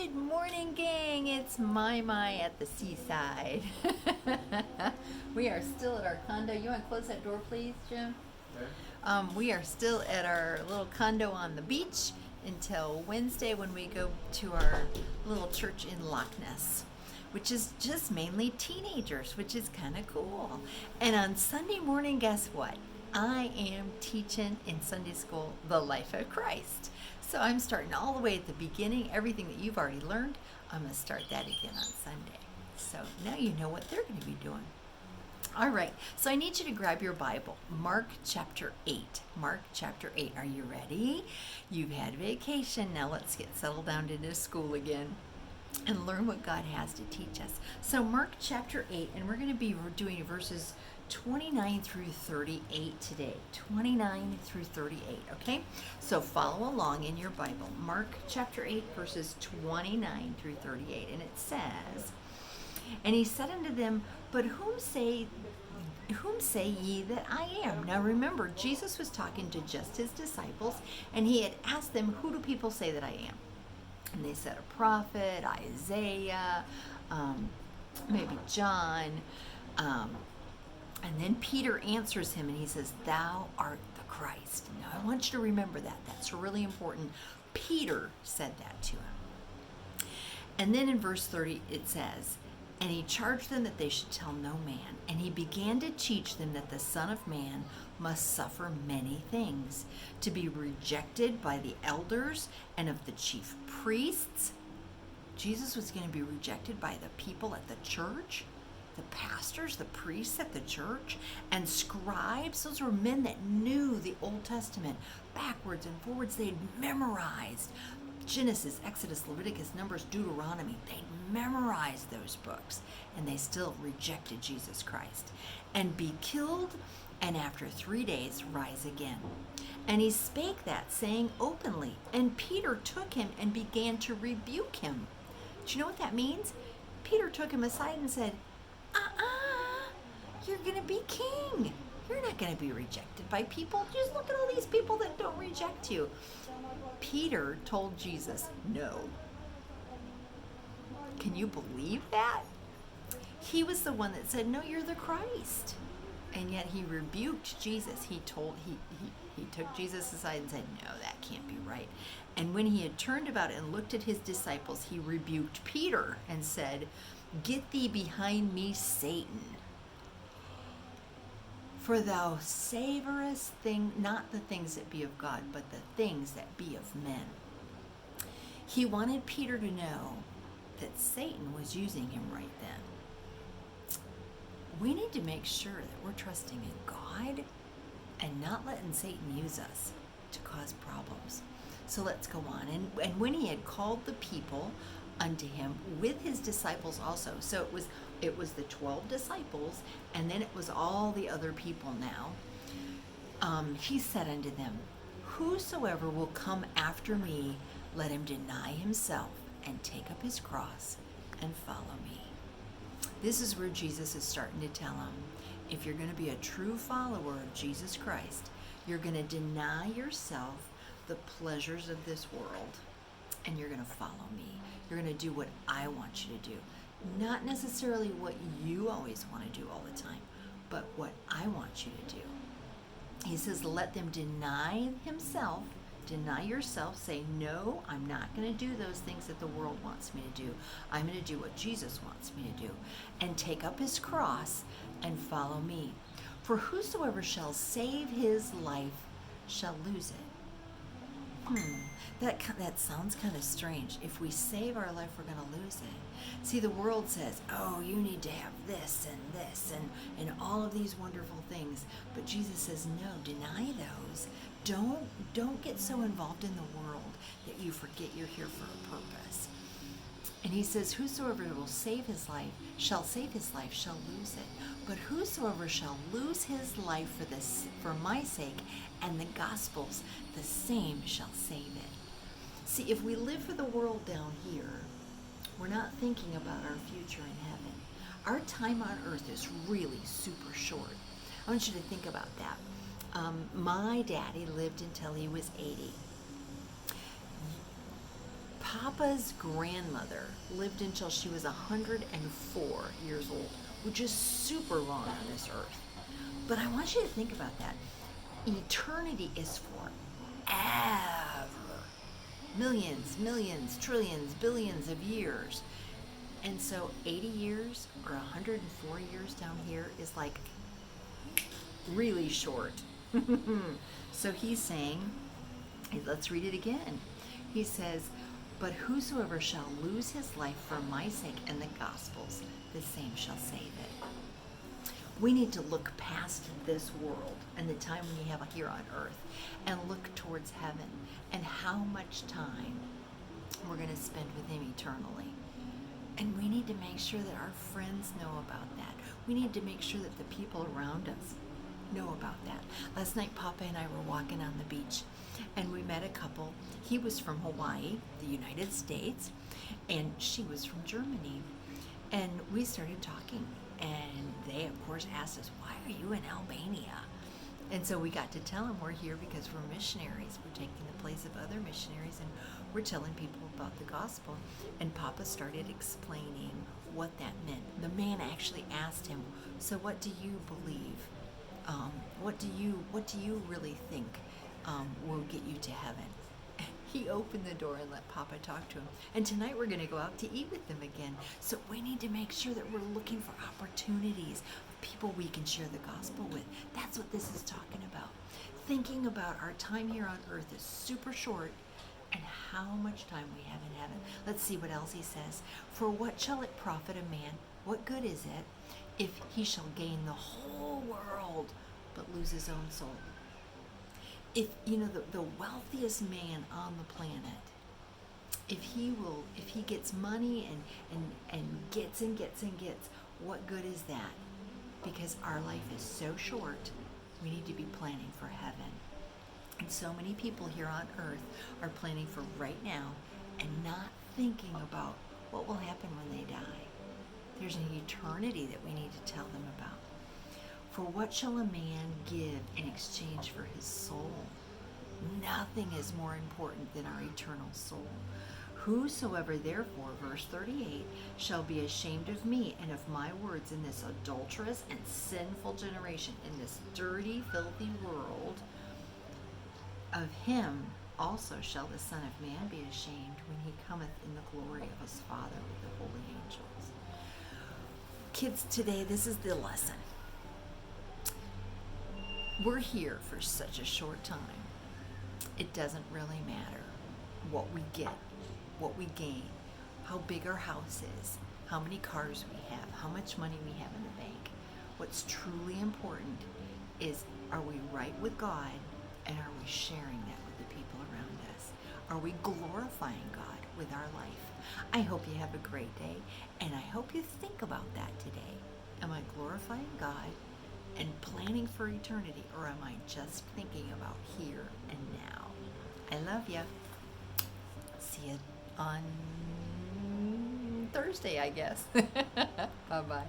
Good morning, gang. It's My at the seaside. We are still at our condo. You want to close that door, please, Jim? We are still at our little condo on the beach until Wednesday when we go to our little church in Loch Ness, which is just mainly teenagers, which is kind of cool. And on Sunday morning, guess what? I am teaching in Sunday school the life of Christ. So I'm starting all the way at the beginning. Everything that you've already learned, I'm going to start that again on Sunday. So now you know what they're going to be doing. All right, so I need you to grab your Bible, Mark chapter 8. Mark chapter 8. Are you ready? You've had vacation. Now let's get settled down into school again and learn what God has to teach us. So Mark chapter 8, and we're going to be doing verses 29 through 38 today. 29 through 38, okay? So follow along in your Bible. Mark chapter 8, verses 29 through 38. And it says, "And he said unto them, But whom say ye that I am?" Now remember, Jesus was talking to just his disciples, and he had asked them, "Who do people say that I am?" And they said, "A prophet, Isaiah, maybe John." And then Peter answers him and he says, "Thou art the Christ." Now I want you to remember that. That's really important. Peter said that to him. And then in verse 30 it says, "And he charged them that they should tell no man. And he began to teach them that the Son of Man must suffer many things, to be rejected by the elders and of the chief priests." Jesus was going to be rejected by the people at the church, the pastors, the priests at the church, and scribes. Those were men that knew the Old Testament backwards and forwards. They'd memorized Genesis, Exodus, Leviticus, Numbers, Deuteronomy. They memorized those books, and they still rejected Jesus Christ. "And be killed, and after 3 days rise again. And he spake that saying openly. And Peter took him and began to rebuke him." Do you know what that means? Peter took him aside and said, "You're going to be king. You're not going to be rejected by people. Just look at all these people that don't reject you." Peter told Jesus no. Can you believe that? He was the one that said, "No, you're the Christ." And yet he rebuked Jesus. He took Jesus aside and said, "No, that can't be right." And when he had turned about and looked at his disciples, he rebuked Peter and said, "Get thee behind me, Satan. For thou savorest not the things that be of God, but the things that be of men." He wanted Peter to know that Satan was using him right then. We need to make sure that we're trusting in God and not letting Satan use us to cause problems. So let's go on. And when he had called the people unto him with his disciples also. So it was the 12 disciples, and then it was all the other people now. He said unto them, "Whosoever will come after me, let him deny himself and take up his cross and follow me." This is where Jesus is starting to tell him, if you're going to be a true follower of Jesus Christ, you're going to deny yourself the pleasures of this world, and you're going to follow me. You're going to do what I want you to do. Not necessarily what you always want to do all the time, but what I want you to do. He says, let them deny yourself, say, "No, I'm not going to do those things that the world wants me to do. I'm going to do what Jesus wants me to do. And take up his cross and follow me. For whosoever shall save his life shall lose it." That sounds kind of strange. If we save our life, we're going to lose it. See, the world says, "Oh, you need to have this and all of these wonderful things." But Jesus says, no, deny those. Don't get so involved in the world that you forget you're here for a purpose. And he says, "Whosoever will save his life shall lose it. But whosoever shall lose his life for my sake and the gospel's, the same shall save it." See, if we live for the world down here, we're not thinking about our future in heaven. Our time on earth is really super short. I want you to think about that. My daddy lived until he was 80. Papa's grandmother lived until she was 104 years old, which is super long on this earth. But I want you to think about that. Eternity is forever. Millions, millions, trillions, billions of years. And so 80 years or 104 years down here is like really short. So he's saying, let's read it again. He says, but whosoever shall lose his life for my sake and the gospel's, the same shall save it. We need to look past this world and the time we have here on earth and look towards heaven and how much time we're going to spend with him eternally. And we need to make sure that our friends know about that. We need to make sure that the people around us know about that. Last night, Papa and I were walking on the beach, and we met a couple. He was from Hawaii, the United States, and she was from Germany. And we started talking, and they, of course, asked us, why are you in Albania? And so we got to tell them we're here because we're missionaries. We're taking the place of other missionaries, and we're telling people about the gospel. And Papa started explaining what that meant. The man actually asked him, so what do you believe? What do you really think will get you to heaven? He opened the door and let Papa talk to him. And tonight we're going to go out to eat with them again. So we need to make sure that we're looking for opportunities, people we can share the gospel with. That's what this is talking about. Thinking about our time here on earth is super short and how much time we have in heaven. Let's see what else he says. For what shall it profit a man? What good is it if he shall gain the whole world but lose his own soul? If the wealthiest man on the planet, if he gets money and gets, what good is that? Because our life is so short, we need to be planning for heaven. And so many people here on earth are planning for right now and not thinking about what will happen when they die. There's an eternity that we need to tell them about. For what shall a man give in exchange for his soul? Nothing is more important than our eternal soul. Whosoever therefore, verse 38, shall be ashamed of me and of my words in this adulterous and sinful generation, in this dirty, filthy world, of him also shall the Son of Man be ashamed when he cometh in the glory of his Father with the holy angels. Kids, today this is the lesson. We're here for such a short time. It doesn't really matter what we get, what we gain, how big our house is, how many cars we have, how much money we have in the bank. What's truly important is, are we right with God, and are we sharing that with the people around us? Are we glorifying God with our life? I hope you have a great day, and I hope you think about that today. Am I glorifying God and planning for eternity, or am I just thinking about here and now? I love you. See you on Thursday, I guess. Bye-bye.